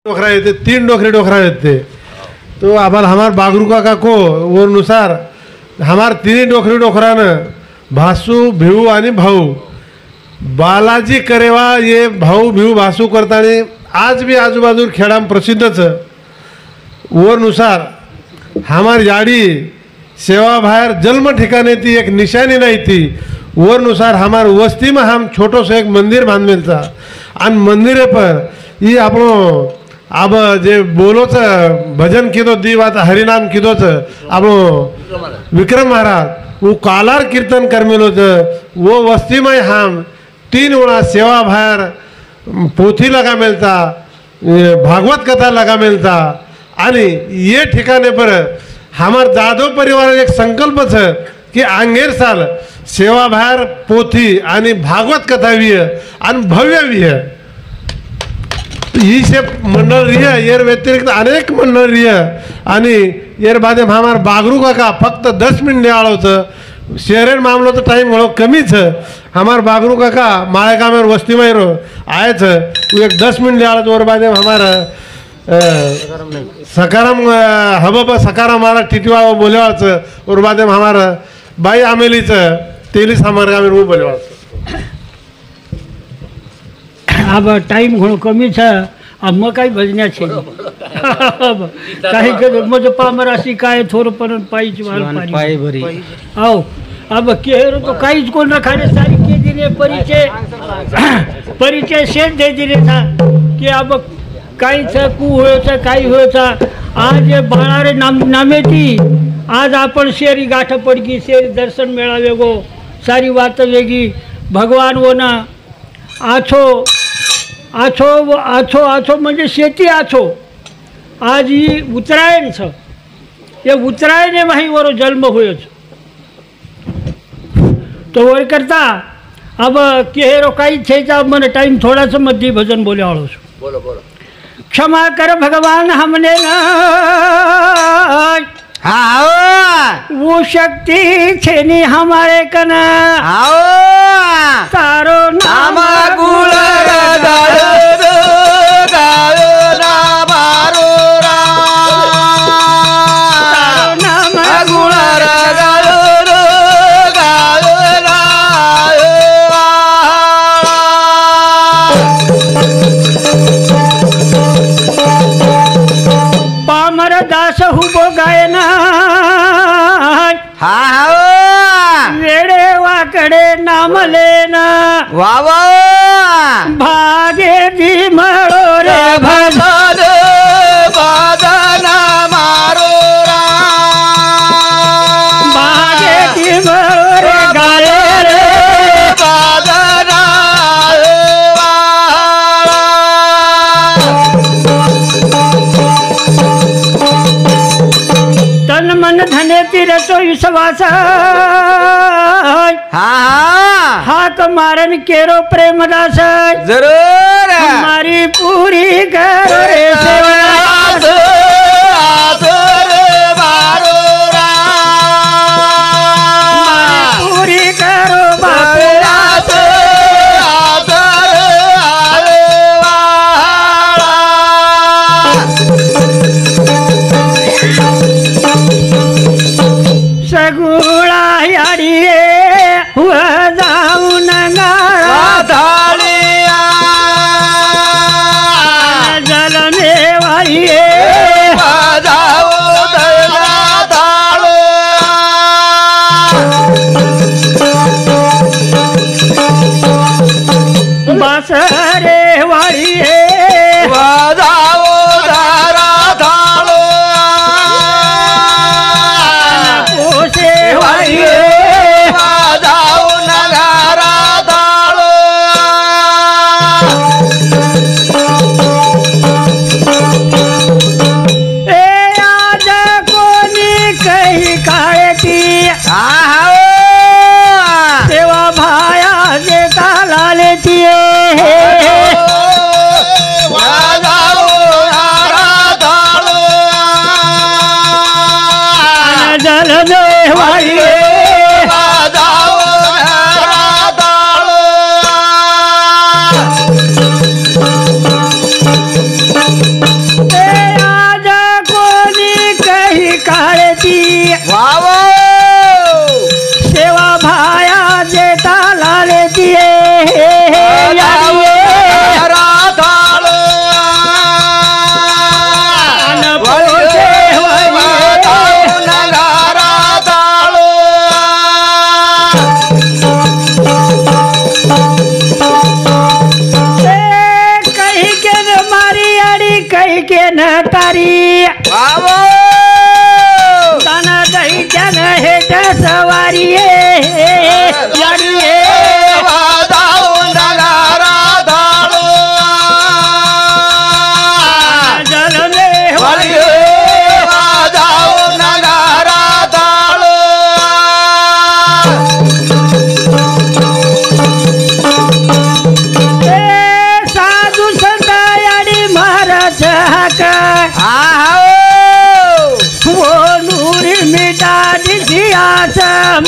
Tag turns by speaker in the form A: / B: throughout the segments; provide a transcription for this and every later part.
A: डोखरा येते, 3 डोखरे डोखरा येते। तो अब हमार बागरू काका को वो अनुसार हमार 3 डोखरी डोखरान भासू भिऊ आणि भाऊ बालाजी करेवा ये भाऊ भिऊ भासू करताना आज भी आजूबाजू खेड़ा प्रसिद्धच वो अनुसार हमार याडी सेवा बाहेर जन्म ठिकाणी ती एक निशानी नहीं थी। वो अनुसार हमार वस्ती में हम छोटो से एक मंदिर बांधेल था और मंदिर पर ये आपनो अब जे बोलोच भजन कीधो दीवात हरिनाम कीधोच आपनो विक्रम महाराज वो कालार कीर्तन करमेलो वो वस्ती में हम 3 वेळा सेवा बाहेर पोथी लगा मिलता भागवत कथा लगा मिलता आणि ये ठिकाणे पर हमार जाधव परिवार एक संकल्प है कि आंगेर साल सेवा बाहेर पोथी आणि भागवत कथा भी है आणि भव्य भी है। ही से मंडल रही है येर व्यतिरिक्त अनेक मंडल रही है आणि येर बाद हमार बागरू काका फक्त 10 मिनिट आळवत शहरेर मामलो तो टाइम घणो कमीच है। हमार बागरू काका माळेगामेर वस्ती में आए थे वो एक 10 मिनिट आळत और बाद हमारा सकाराम हब सकाराम हमारा टिटवा बोलेवाच और बाद हमारा बाई आमेलीच तेलीस हमारे गामेर वो बोलेवाच।
B: अब टाइम घणो कमी है अब मैं कई भजन्या छे काही मज पामराशी काय थोर पण पाईच वाल पाई भरी आओ अब केहरो तो काहीच कोण रखाने सारी के दिने परिचय शेष दे दिले था कि अब काही कू होता काही होता आज बाळारे नामे थी आज आपण शेरी गाठ पडकी शेरी दर्शन मेळावे गो सारी बात वेगी भगवान वो ना आछो आछो आछो आछो म्हणजे शेती आछो आज ही उत्तरायण छ ये उत्तरायण माही वरो जन्म होयो तो वर करता अब केहरो काही छेचा मन टाइम थोड़ा सा मध्य भजन बोले वालो बोलो बोलो क्षमा कर भगवान हमने ना आओ वो शक्ति छेनी हमारे कना आओ तारो नाम दास हुबो गायना वेडे वाकडे नाम लेना वावा भागे दी मरो रे भजन बाजना मारो भागे दी मरो रे गाले रे बाजना तन मन धने तीरतो विश्वास हाथ मारन केरो प्रेम दास जरूर हमारी पूरी करो रे सेवा पूरी करो सगुळा याडिये हुआ जाऊन गाळिया जलने वाळिये बासरे वाळिये सेवा भाया जे ताला लेती जल देवाई काही के न तारी दाना दही जन हे सवारी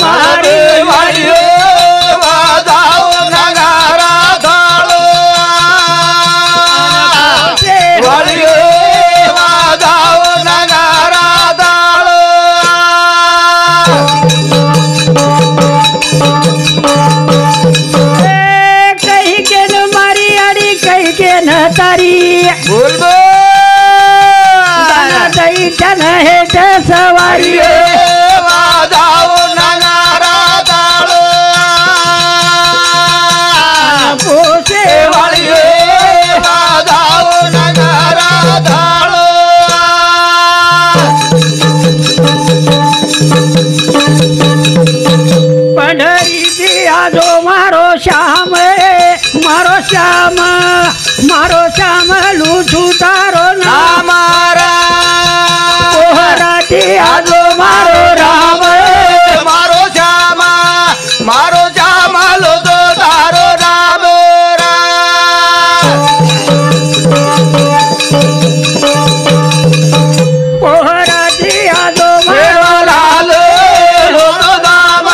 B: मारी वाली वाजाओ नगारा धालो वाली वाजाओ नगारा धालो कहीं के न मारी अड़ी कहीं के न तारी बोल दही चन है सवारी मारो श्याम लूठू तारो नामारा पोहराती आजो मारो राम मारो श्याम लूठू तारो राम पोहराती आजो मारो लाल लूठू नाम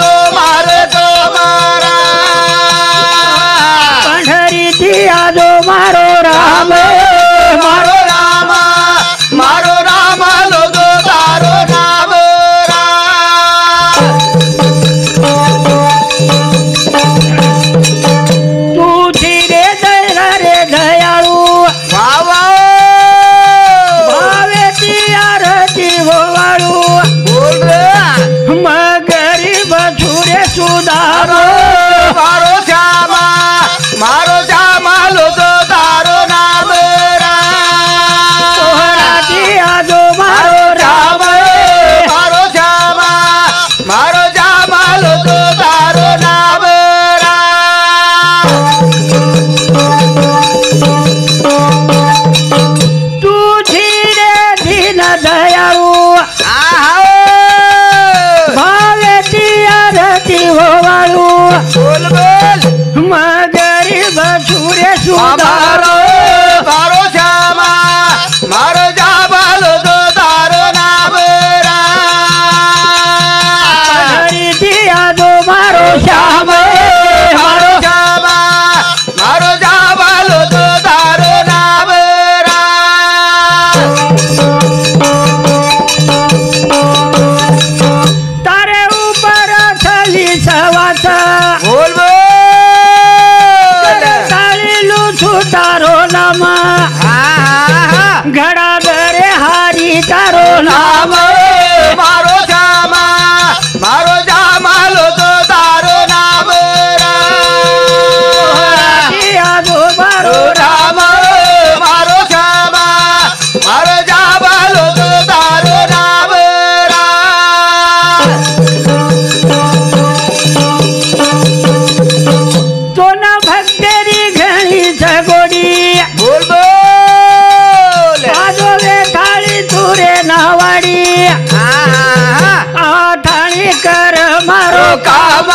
B: दो मारे तो आजो मारो राम लो दो तारो राम तू धीरे दया रे दयाळू भावे तियारती वाळू बोल रे मग गरीब छुरे सुधारो मारो श्यामा मारो लो दो तारो नाम आजो मारो राम मारो श्यामा लो दो तारो नाम तू धीरे धीन दयाळू भावे तियारती वाळू बोल मग छुरे सुधारो मारो श्यामा मारो लो दो तारो नाम दिया दो मारो श्याम मारो लो दो तारो नाम तारे ऊपर थली सवास बोल तारो नाम घड़ा दरे हारी तारो नाम मारो श्यामा लो दो तारो नाम आजो मारो राम मारो श्यामा लो दो तारो नाम तो न भक्तेरी घणी सगोडी बोल आजो वे थाळी तुरे नावाडी थाळी कर मारो काम